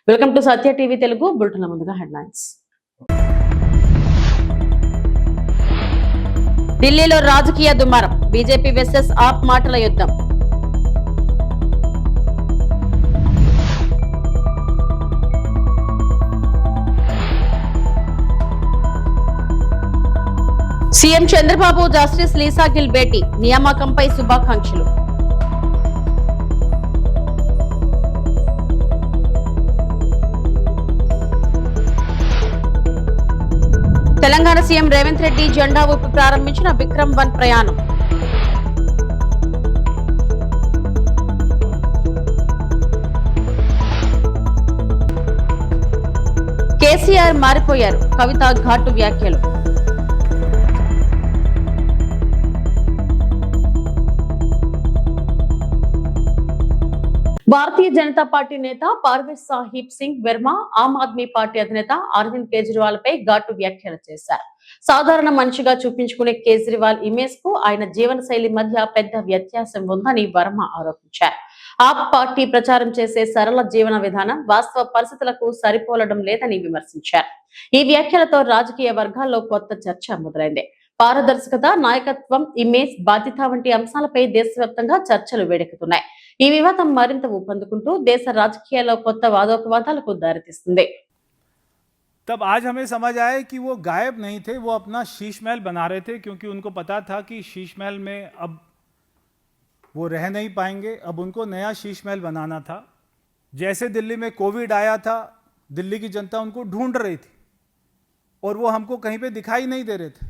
Welcome to Satya TV Telugu bulletin ముందుగా headlines. ఢిల్లీలో రాజకీయ దుమారం, బీజేపీ వర్సెస్ ఆప్ మాటల యుద్ధం. CM Chandrababu justice Lisa Gill భేటీ, నియామకంపై శుభాకాంక్షలు. తెలంగాణ సీఎం రేవంత్ రెడ్డి జెండా ఊపి ప్రారంభించిన విక్రమ్-1 ప్రయాణం. కేసీఆర్ మారిపోయారు, కవిత ఘాటు వ్యాఖ్యలు. భారతీయ జనతా పార్టీ నేత పర్వేజ్ సాహిబ్ సింగ్ వర్మ ఆమ్ ఆద్మీ పార్టీ అధినేత అరవింద్ కేజ్రీవాల్ పై ఘాటు వ్యాఖ్యలు చేశారు. సాధారణ మనిషిగా చూపించుకునే కేజ్రీవాల్ ఇమేజ్ కు ఆయన జీవన శైలి మధ్య పెద్ద వ్యత్యాసం ఉందని వర్మ ఆరోపించారు. ఆప్ పార్టీ ప్రచారం చేసే సరళ జీవన విధానం వాస్తవ పరిస్థితులకు సరిపోలడం లేదని విమర్శించారు. ఈ వ్యాఖ్యలతో రాజకీయ వర్గాల్లో కొత్త చర్చ మొదలైంది. పారదర్శకత, నాయకత్వం, ఇమేజ్, బాధ్యత వంటి అంశాలపై దేశవ్యాప్తంగా చర్చలు వేడెక్కుతున్నాయి. ఈ వివాదం మరింత ఊపందుకుంటూ దేశ రాజకీయాల్లో కొత్త వాదోపవాదాలకు దారితీస్తుంది. तब आज हमें समझ आया कि वो गायब नहीं थे, वो अपना शीश महल बना रहे थे, क्योंकि उनको पता था कि शीश महल में अब वो रह नहीं पाएंगे, अब उनको नया शीश महल बनाना था. जैसे दिल्ली में कोविड आया था, दिल्ली की जनता उनको ढूंढ रही थी और वो हमको कहीं पे दिखाई नहीं दे रहे थे.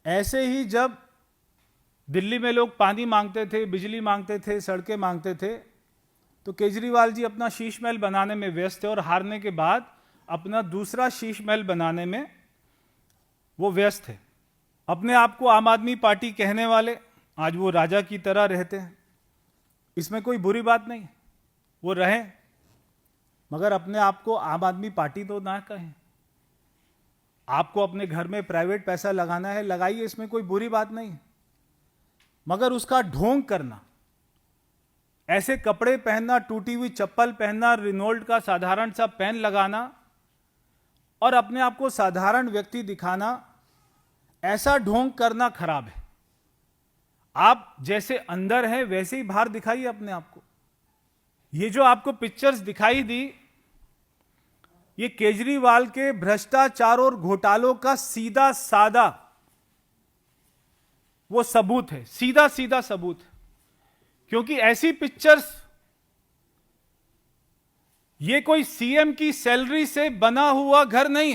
ऐसे ही जब दिल्ली में लोग पानी मांगते थे, बिजली मांगते थे, सड़कें मांगते थे, तो केजरीवाल जी अपना शीश महल बनाने में व्यस्त थे और हारने के बाद अपना दूसरा शीश महल बनाने में वो व्यस्त थे. अपने आप को आम आदमी पार्टी कहने वाले आज वो राजा की तरह रहते हैं, इसमें कोई बुरी बात नहीं, वो रहें, मगर अपने आप को आम आदमी पार्टी तो ना कहें. आपको अपने घर में प्राइवेट पैसा लगाना है, लगाइए, इसमें कोई बुरी बात नहीं, मगर उसका ढोंग करना, ऐसे कपड़े पहनना, टूटी हुई चप्पल पहनना, रिनोल्ड का साधारण सा पेन लगाना और अपने आप को साधारण व्यक्ति दिखाना, ऐसा ढोंग करना खराब है. आप जैसे अंदर हैं वैसे ही बाहर दिखाइए अपने आप को. ये जो आपको पिक्चर्स दिखाई दी, ये केजरीवाल के भ्रष्टाचार और घोटालों का सीधा साधा वो सबूत है, सीधा सीधा सबूत है. क्योंकि ऐसी पिक्चर्स, ये कोई सीएम की सैलरी से बना हुआ घर नहीं.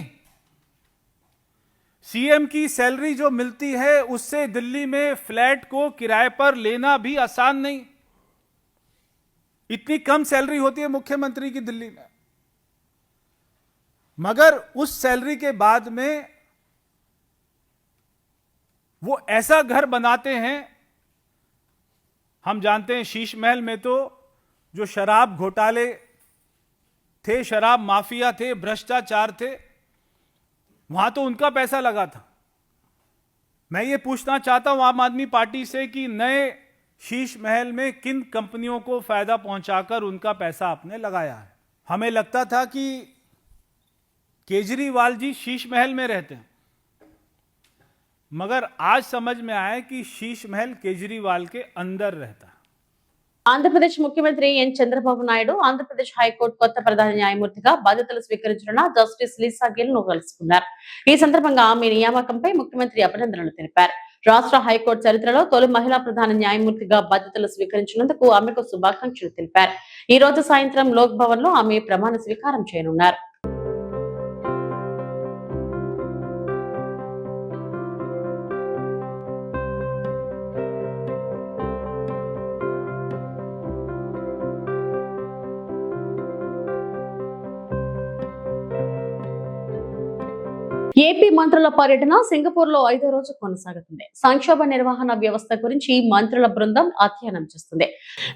सीएम की सैलरी जो मिलती है उससे दिल्ली में फ्लैट को किराए पर लेना भी आसान नहीं. इतनी कम सैलरी होती है मुख्यमंत्री की दिल्ली में, मगर उस सैलरी के बाद में वो ऐसा घर बनाते हैं. हम जानते हैं शीश महल में तो जो शराब घोटाले थे, शराब माफिया थे, भ्रष्टाचार थे, वहां तो उनका पैसा लगा था. मैं ये पूछना चाहता हूं आम आदमी पार्टी से कि नए शीश महल में किन कंपनियों को फायदा पहुंचाकर उनका पैसा आपने लगाया है. हमें लगता था कि केजरीवाल जी शीश महल में रहते हैं, मगर आज समझ में आया कि शीश महल केजरीवाल के अंदर रहता है. ఆంధ్రప్రదేశ్ ముఖ్యమంత్రి ఎన్ చంద్రబాబు నాయుడు ఆంధ్రప్రదేశ్ హైకోర్టు కొత్త ప్రధాన న్యాయమూర్తిగా బాధ్యతలు స్వీకరించిన జస్టిస్ లీసా గిల్ ను కలుసుకున్నారు. ఈ సందర్భంగా ఆమె నియామకంపై ముఖ్యమంత్రి అభినందనలు తెలిపారు. రాష్ట్ర హైకోర్టు చరిత్రలో తొలి మహిళా ప్రధాన న్యాయమూర్తిగా బాధ్యతలు స్వీకరించినందుకు ఆమెకు శుభాకాంక్షలు తెలిపారు. ఈ రోజు సాయంత్రం లోక్ భవన్ లో ఆమె ప్రమాణ స్వీకారం చేయనున్నారు. ఏపీ మంత్రుల పర్యటన సింగపూర్ లో 5వ రోజు కొనసాగుతుంది. సంక్షోభ నిర్వహణ వ్యవస్థ గురించి మంత్రుల బృందం అధ్యయనం చేస్తుంది.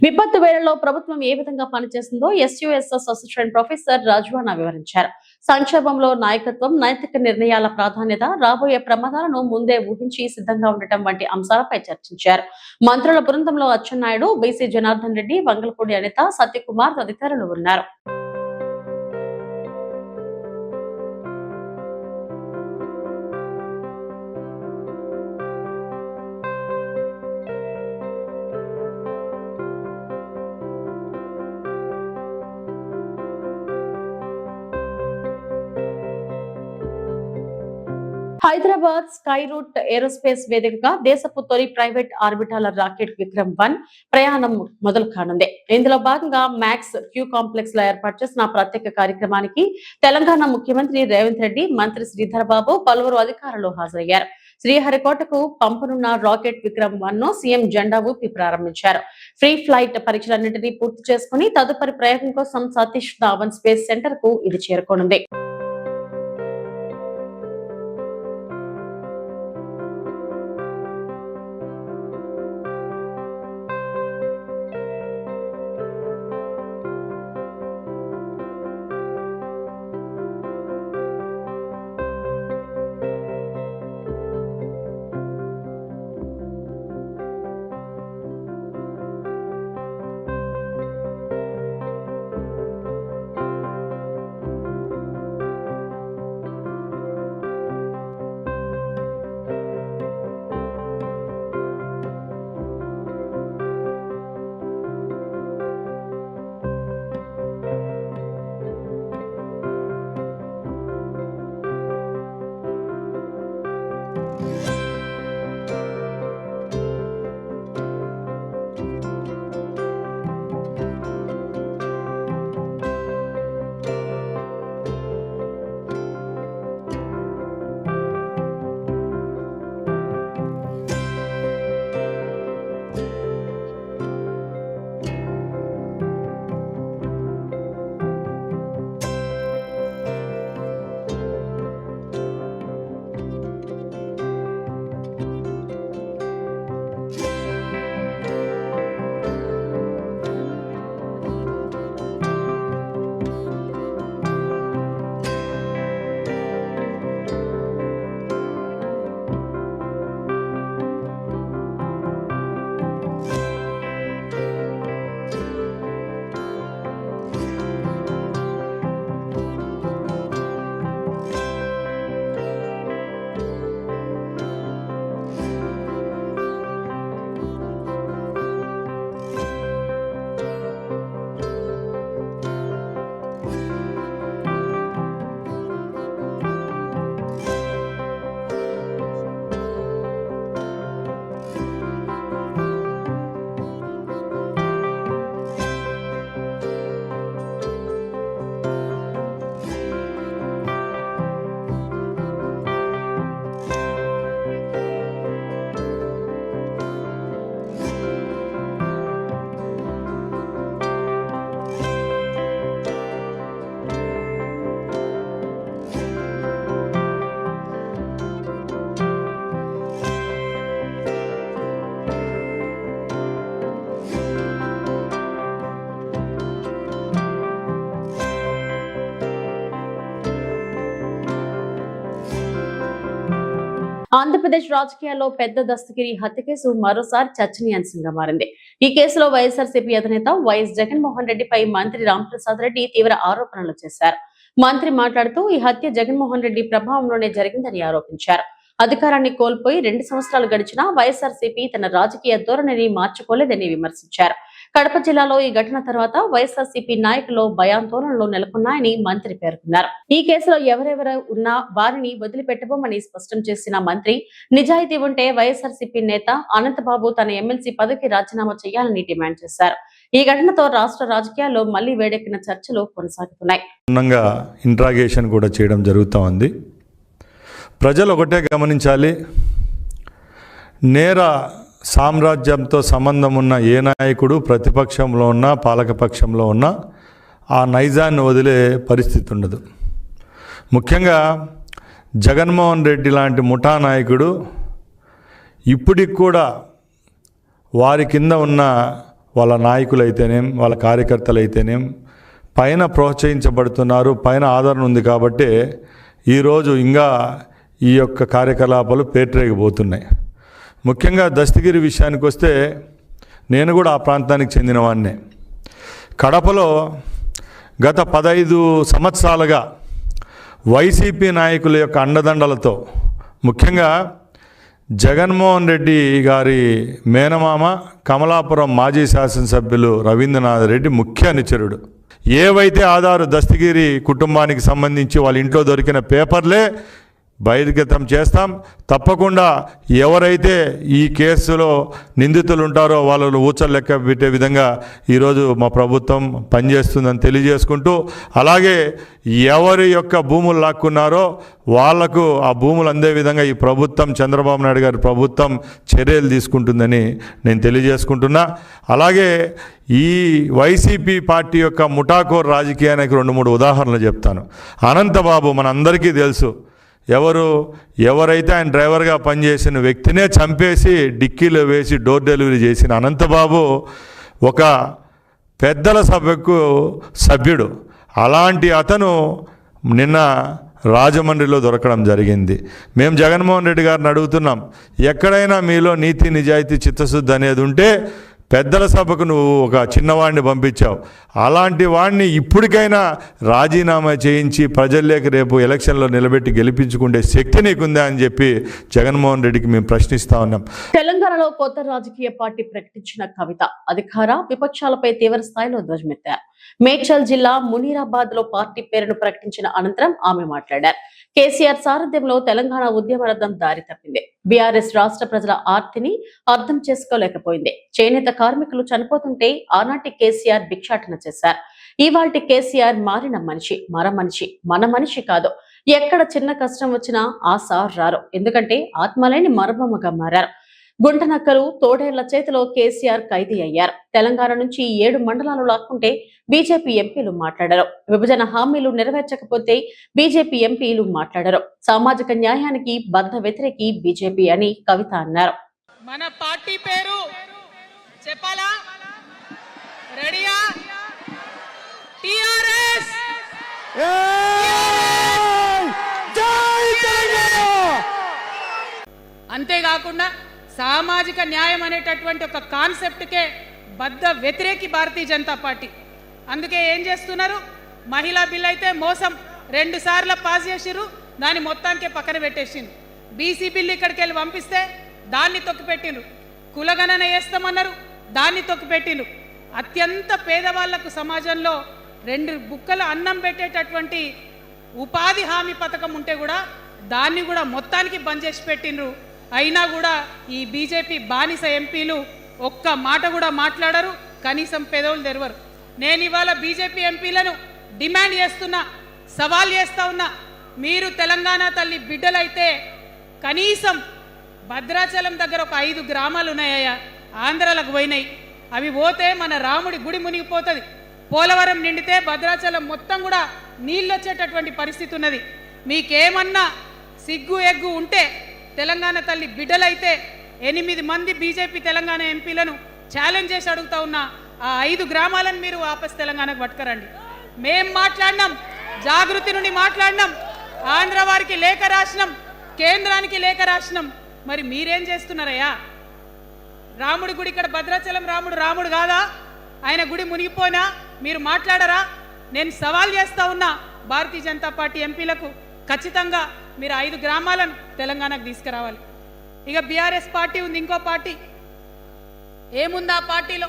విపత్తు వేళలో ప్రభుత్వం ఏ విధంగా పనిచేస్తుందో ఎస్యుఎస్ఎస్ అసిస్టెంట్ ప్రొఫెసర్ రాజ్వానా వివరించారు. సంక్షోభంలో నాయకత్వం, నైతిక నిర్ణయాల ప్రాధాన్యత, రాబోయే ప్రమాదాలను ముందే ఊహించి సిద్ధంగా ఉండటం వంటి అంశాలపై చర్చించారు. మంత్రుల బృందంలో అచ్చెన్నాయుడు, బీసీ జనార్దన్ రెడ్డి, వంగలపూడి అనిత, సత్యకుమార్ తదితరులు ఉన్నారు. హైదరాబాద్ స్కై రూట్ ఏరోస్పేస్ వేదికగా దేశపు తొలి ప్రైవేట్ ఆర్బిటాల రాకెట్ విక్రమ్-1 ప్రయాణం మొదలు కానుంది. ఇందులో భాగంగా మ్యాక్స్ క్యూ కాంప్లెక్స్ లో ఏర్పాటు చేసిన ప్రత్యేక కార్యక్రమానికి తెలంగాణ ముఖ్యమంత్రి రేవంత్ రెడ్డి, మంత్రి శ్రీధర్ బాబు, పలువురు అధికారులు హాజరయ్యారు. శ్రీహరికోటకు పంపనున్న రాకెట్ విక్రమ్-1 ను సీఎం జెండా ఊపి ప్రారంభించారు. ఫ్రీ ఫ్లైట్ పరీక్షలన్నింటినీ పూర్తి చేసుకుని తదుపరి ప్రయోగం కోసం సతీష్ ధావన్ స్పేస్ సెంటర్ కు ఇది చేరుకోనుంది. ఆంధ్రప్రదేశ్ రాజకీయాల్లో పెద్ద దస్తగిరి హత్య కేసు మరోసారి చర్చనీయాంశంగా మారింది. ఈ కేసులో వైఎస్ఆర్సీపీ అధినేత వైఎస్ జగన్మోహన్ రెడ్డిపై మంత్రి రాంప్రసాద్ రెడ్డి తీవ్ర ఆరోపణలు చేశారు. మంత్రి మాట్లాడుతూ ఈ హత్య జగన్మోహన్ రెడ్డి ప్రభావంలోనే జరిగిందని ఆరోపించారు. అధికారాన్ని కోల్పోయి 2 సంవత్సరాలు గడిచినా వైఎస్ఆర్సీపీ తన రాజకీయ ధోరణిని మార్చుకోలేదని విమర్శించారు. కడప జిల్లాలో ఈ ఘటన తర్వాత వైఎస్ఆర్సీపీ నాయకులు భయాందోళనలు నెలకొన్నాయని మంత్రి పేర్కొన్నారు. ఈ కేసులో ఎవరెవరు ఉన్నా వారిని వదిలిపెట్టబోమని స్పష్టం చేసిన మంత్రి, నిజాయితీ ఉంటే వైఎస్ఆర్సీపీ నేత అనంతబాబు తన ఎమ్మెల్సీ పదవికి రాజీనామా చేయాలని డిమాండ్ చేశారు. ఈ ఘటనతో రాష్ట్ర రాజకీయాల్లో మళ్లీ వేడెక్కిన చర్చలు కొనసాగుతున్నాయి. ఇంట్రాగేషన్ కూడా చేయడం జరుగుతూ ఉంది. ప్రజలు ఒకటే గమనించాలి, నేర సామ్రాజ్యంతో సంబంధం ఉన్న ఏ నాయకుడు ప్రతిపక్షంలో ఉన్నా పాలకపక్షంలో ఉన్నా ఆ నైజాన్ని వదిలే పరిస్థితి ఉండదు. ముఖ్యంగా జగన్మోహన్ రెడ్డి లాంటి ముఠా నాయకుడు ఇప్పటికి కూడా వారి కింద ఉన్న వాళ్ళ నాయకులైతేనేం వాళ్ళ కార్యకర్తలైతేనేం పైన ప్రోత్సహించబడుతున్నారు, పైన ఆదరణ ఉంది కాబట్టి ఈరోజు ఇంకా ఈ యొక్క కార్యకలాపాలు పేటరేగిపోతున్నాయి. ముఖ్యంగా దస్తగిరి విషయానికి వస్తే నేను కూడా ఆ ప్రాంతానికి చెందినవాడినే. కడపలో గత 15 సంవత్సరాలుగా వైసీపీ నాయకుల యొక్క అండదండలతో, ముఖ్యంగా జగన్మోహన్ రెడ్డి గారి మేనమామ కమలాపురం మాజీ శాసనసభ్యులు రవీంద్రనాథ్ రెడ్డి ముఖ్య అనుచరుడు. ఏవైతే ఆధారు దస్తగిరి కుటుంబానికి సంబంధించి వాళ్ళ ఇంట్లో దొరికిన పేపర్లే బహిర్గతం చేస్తాం. తప్పకుండా ఎవరైతే ఈ కేసులో నిందితులు ఉంటారో వాళ్ళను ఊచలు లెక్క పెట్టే విధంగా ఈరోజు మా ప్రభుత్వం పనిచేస్తుందని తెలియజేసుకుంటూ, అలాగే ఎవరి యొక్క భూములు లాక్కున్నారో వాళ్లకు ఆ భూములు అందే విధంగా ఈ ప్రభుత్వం, చంద్రబాబు నాయుడు గారి ప్రభుత్వం చర్యలు తీసుకుంటుందని నేను తెలియజేసుకుంటున్నా. అలాగే ఈ వైసీపీ పార్టీ యొక్క ముఠాకోర్ రాజకీయానికి 2-3 ఉదాహరణలు చెప్తాను. అనంతబాబు మనందరికీ తెలుసు. ఎవరైతే ఆయన డ్రైవర్గా పనిచేసిన వ్యక్తినే చంపేసి డిక్కీలో వేసి డోర్ డెలివరీ చేసిన అనంతబాబు ఒక పెద్దల సభకు సభ్యుడు. అలాంటి అతను నిన్న రాజమండ్రిలో దొరకడం జరిగింది. మేము జగన్మోహన్ రెడ్డి గారిని అడుగుతున్నాం, ఎక్కడైనా మీలో నీతి నిజాయితీ చిత్తశుద్ధి అనేది ఉంటే పెద్దల సభకు నువ్వు ఒక చిన్నవాడిని పంపించావు. అలాంటి వాడిని ఇప్పటికైనా రాజీనామా చేయించి ప్రజల్లోకి రేపు ఎలక్షన్లో నిలబెట్టి గెలిపించుకునే శక్తి నీకుందా అని చెప్పి జగన్మోహన్ రెడ్డికి మేము ప్రశ్నిస్తా ఉన్నాం. తెలంగాణలో కొత్త రాజకీయ పార్టీ ప్రకటించిన కవిత అధికార విపక్షాలపై తీవ్ర స్థాయిలో ధ్వజమెత్తారు. మేడ్చల్ జిల్లా మునీరాబాద్ లో పార్టీ పేరును ప్రకటించిన అనంతరం ఆమె మాట్లాడారు. కేసీఆర్ సారథ్యంలో తెలంగాణ ఉద్యమ రథం దారి తప్పింది. బీఆర్ఎస్ రాష్ట్ర ప్రజల ఆర్తిని అర్థం చేసుకోలేకపోయింది. చేనేత కార్మికులు చనిపోతుంటే ఆనాటి కేసీఆర్ భిక్షాటన చేశారు. ఇవాల్టి కేసీఆర్ మారిన మనిషి, మన మనిషి కాదు. ఎక్కడ చిన్న కష్టం వచ్చినా ఆ సార్ రారు. ఎందుకంటే ఆత్మలేని మరబొమ్మగా మారారు. గుంటనక్కలు, తోడేళ్ల చేతిలో కేసీఆర్ ఖైదీ అయ్యారు. తెలంగాణ నుంచి 7 మండలాలు లాక్కుంటే బీజేపీ ఎంపీలు మాట్లాడారు. విభజన హామీలు నెరవేర్చకపోతే బీజేపీ ఎంపీలు మాట్లాడారు. సామాజిక న్యాయానికి బద్ధ వ్యతిరేకి బీజేపీ అని కవిత అన్నారు. మన పార్టీ పేరు చెప్పాలా? రెడీయా? టిఆర్ఎస్. అంతేకాకుండా సామాజిక న్యాయం అనేటటువంటి ఒక కాన్సెప్ట్కే బద్ధ వ్యతిరేకి భారతీయ జనతా పార్టీ. అందుకే ఏం చేస్తున్నారు? మహిళా బిల్ అయితే మోసం 2 సార్లు పాస్ చేసిర్రు, దాన్ని మొత్తానికే పక్కన పెట్టేసిండ్రు. బీసీ బిల్లు ఇక్కడికి వెళ్ళి పంపిస్తే దాన్ని తొక్కిపెట్టిండ్రు. కులగణన వేస్తామన్నారు, దాన్ని తొక్కిపెట్టిండ్రు. అత్యంత పేదవాళ్లకు సమాజంలో 2 బుక్కలు అన్నం పెట్టేటటువంటి ఉపాధి హామీ పథకం ఉంటే కూడా దాన్ని కూడా మొత్తానికి బంద్ చేసి పెట్టిండ్రు. అయినా కూడా ఈ బీజేపీ బానిస ఎంపీలు ఒక్క మాట కూడా మాట్లాడరు, కనీసం పెదవులు తెరవరు. నేను ఇవాళ బీజేపీ ఎంపీలను డిమాండ్ చేస్తున్నా, సవాల్ చేస్తా ఉన్నా. మీరు తెలంగాణ తల్లి బిడ్డలైతే కనీసం భద్రాచలం దగ్గర ఒక 5 గ్రామాలు ఉన్నాయా, ఆంధ్రాలకు పోయినాయి. అవి పోతే మన రాముడి గుడి మునిగిపోతుంది. పోలవరం నిండితే భద్రాచలం మొత్తం కూడా నీళ్ళు వచ్చేటటువంటి పరిస్థితి ఉన్నది. మీకేమన్నా సిగ్గు ఎగ్గు ఉంటే తెలంగాణ తల్లి బిడ్డలైతే 8 మంది బీజేపీ తెలంగాణ ఎంపీలను ఛాలెంజ్ చేసి అడుగుతా ఉన్నా, ఆ 5 గ్రామాలను మీరు వాపస్ తెలంగాణకు పట్టుకరండి. మేం మాట్లాడినాం, జాగృతి నుండి మాట్లాడినాం, ఆంధ్ర వారికి లేఖ రాసినాం, కేంద్రానికి లేఖ రాసినాం. మరి మీరేం చేస్తున్నారయ్యా? రాముడి గుడి ఇక్కడ భద్రాచలం రాముడు కాదా? ఆయన గుడి మునిగిపోయినా మీరు మాట్లాడరా? నేను సవాల్ చేస్తా ఉన్నా భారతీయ జనతా పార్టీ ఎంపీలకు, ఖచ్చితంగా మీరు 5 గ్రామాలను తెలంగాణకు తీసుకురావాలి. ఇక బీఆర్ఎస్ పార్టీ ఉంది, ఇంకో పార్టీ. ఏముంది ఆ పార్టీలో?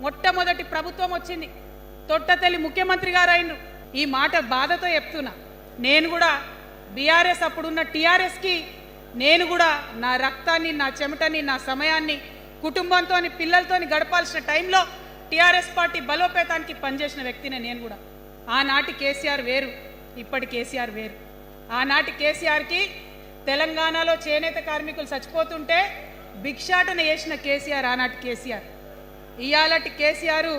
మొట్టమొదటి ప్రభుత్వం వచ్చింది, తొట్టతల్లి ముఖ్యమంత్రి గారు అయినరు. ఈ మాట బాధతో చెప్తున్నా. నేను కూడా బీఆర్ఎస్ అప్పుడున్న టీఆర్ఎస్కి నేను కూడా నా రక్తాన్ని, నా చెమటని, నా సమయాన్ని కుటుంబంతో పిల్లలతో గడపాల్సిన టైంలో టీఆర్ఎస్ పార్టీ బలోపేతానికి పనిచేసిన వ్యక్తినే నేను కూడా. ఆనాటి కేసీఆర్ వేరు, ఇప్పటి కేసీఆర్ వేరు. ఆనాటి కేసీఆర్కి తెలంగాణలో చేనేత కార్మికులు చచ్చిపోతుంటే భిక్షాటన చేసిన కేసీఆర్ ఆనాటి కేసీఆర్. ఇయాలటి కేసీఆర్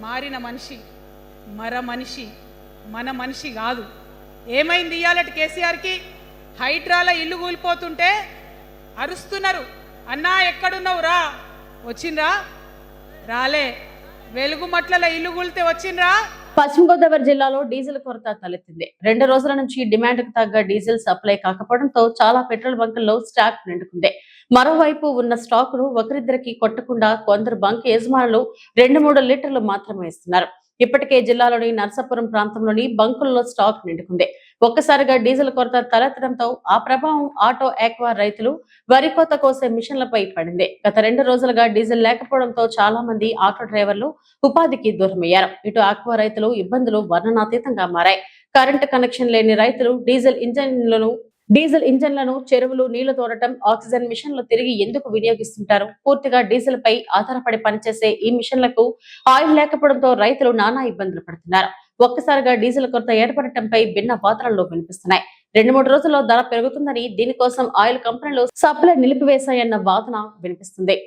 మారిన మనిషి, మన మనిషి కాదు. ఏమైంది ఇయాలటి కేసీఆర్కి? హైడ్రాల ఇల్లు కూలిపోతుంటే అరుస్తున్నారు, అన్నా ఎక్కడున్నావు రా, వచ్చిండ్రా? రాలే. వెలుగుమట్ల ఇల్లు కూలితే వచ్చిండ్రా? పశ్చిమ గోదావరి జిల్లాలో డీజిల్ కొరత తలెత్తింది. 2 రోజుల నుంచి డిమాండ్కు తగ్గ డీజిల్ సప్లై కాకపోవడంతో చాలా పెట్రోల్ బంకుల్లో స్టాక్ నిండుకుంది. మరోవైపు ఉన్న స్టాకును ఒకరిద్దరికి కొట్టకుండా కొందరు బంక్ యజమానులు 2-3 లీటర్లు మాత్రమే ఇస్తున్నారు. ఇప్పటికే జిల్లాలోని నర్సాపురం ప్రాంతంలోని బంకుల్లో స్టాక్ నిండుకుంది. ఒక్కసారిగా డీజిల్ కొరత తలెత్తడంతో ఆ ప్రభావం ఆటో ఆక్వా రైతులు వరి కోత కోసే మిషన్లపై పడింది. గత 2 రోజులుగా డీజిల్ లేకపోవడంతో చాలా మంది ఆటో డ్రైవర్లు ఉపాధికి దూరమయ్యారు. ఇటు ఆక్వా రైతులు ఇబ్బందులు వర్ణనాతీతంగా మారాయి. కరెంటు కనెక్షన్ లేని రైతులు డీజిల్ ఇంజన్లను డీజిల్ ఇంజన్లను చెరువులు నీళ్లు తోడటం ఆక్సిజన్ మిషన్లు తిరిగి ఎందుకు వినియోగిస్తుంటారు? పూర్తిగా డీజిల్ పై ఆధారపడి పనిచేసే ఈ మిషన్లకు ఆయిల్ లేకపోవడంతో రైతులు నానా ఇబ్బందులు పడుతున్నారు. ఒక్కసారిగా డీజిల్ కొరత ఏర్పడటంపై భిన్న వాదనలు వినిపిస్తున్నాయి. 2-3 రోజుల్లో ధర పెరుగుతుందని, దీనికోసం ఆయిల్ కంపెనీలు సప్లై నిలిపివేశాయన్న వాదన వినిపిస్తుంది.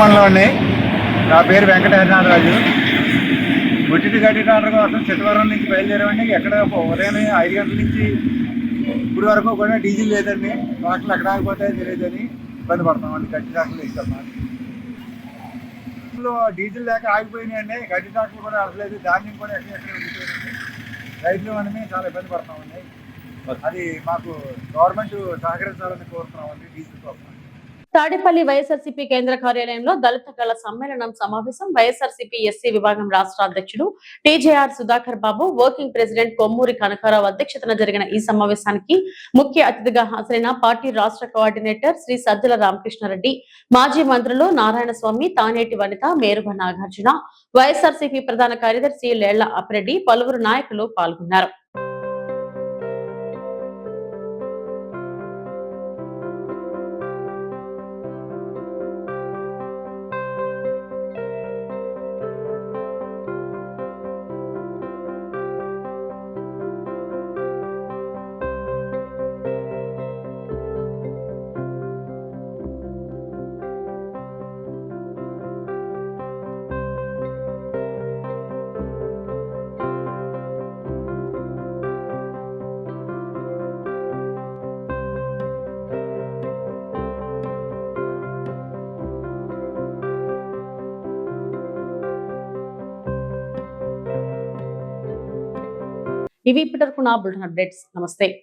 మండలంలోని నా పేరు వెంకట హరినాథరాజు. ఒట్టిటి గడ్డి టాటర్ కోసం చిత్తవరం నుంచి బయలుదేరామండి. ఎక్కడ ఉదయం 5 గంటల నుంచి ఇప్పుడు వరకు కూడా డీజిల్ లేదండి. వాటిలో ఎక్కడ ఆగిపోతే తెలియదని ఇబ్బంది పడతామండి. గడ్డి టాటర్లు ఇస్తున్నాం. డీజిల్ లేక ఆగిపోయినాయండి. గడ్డి టాటర్లు కూడా అసలేదు. ధాన్యం కూడా ఎక్కడ ఉండిపోయిందండి. రైతులు మనమే చాలా ఇబ్బంది పడతామండి. అది మాకు గవర్నమెంట్ సహకరించాలని కోరుతున్నామండి డీజిల్ కోసం. తాడేపల్లి వైఎస్ఆర్సీపీ కేంద్ర కార్యాలయంలో దళిత కళ సమ్మేళనం సమావేశం. వైఎస్ఆర్సీపీ ఎస్సీ విభాగం రాష్ట్ర అధ్యక్షుడు టీజేఆర్ సుధాకర్ బాబు, వర్కింగ్ ప్రెసిడెంట్ కొమ్మూరి కనకారావు అధ్యక్షతన జరిగిన ఈ సమావేశానికి ముఖ్య అతిథిగా హాజరైన పార్టీ రాష్ట్ర కోఆర్డినేటర్ శ్రీ సజ్జల రామకృష్ణారెడ్డి, మాజీ మంత్రులు నారాయణస్వామి, తానేటి వనిత, మేరుగ నాగార్జున, వైఎస్ఆర్సీపీ ప్రధాన కార్యదర్శి లేళ్ల అప్పిరెడ్డి, పలువురు నాయకులు పాల్గొన్నారు. ఇవి ఇప్పటివరకు నా బులెటిన్ అప్డేట్స్. నమస్తే.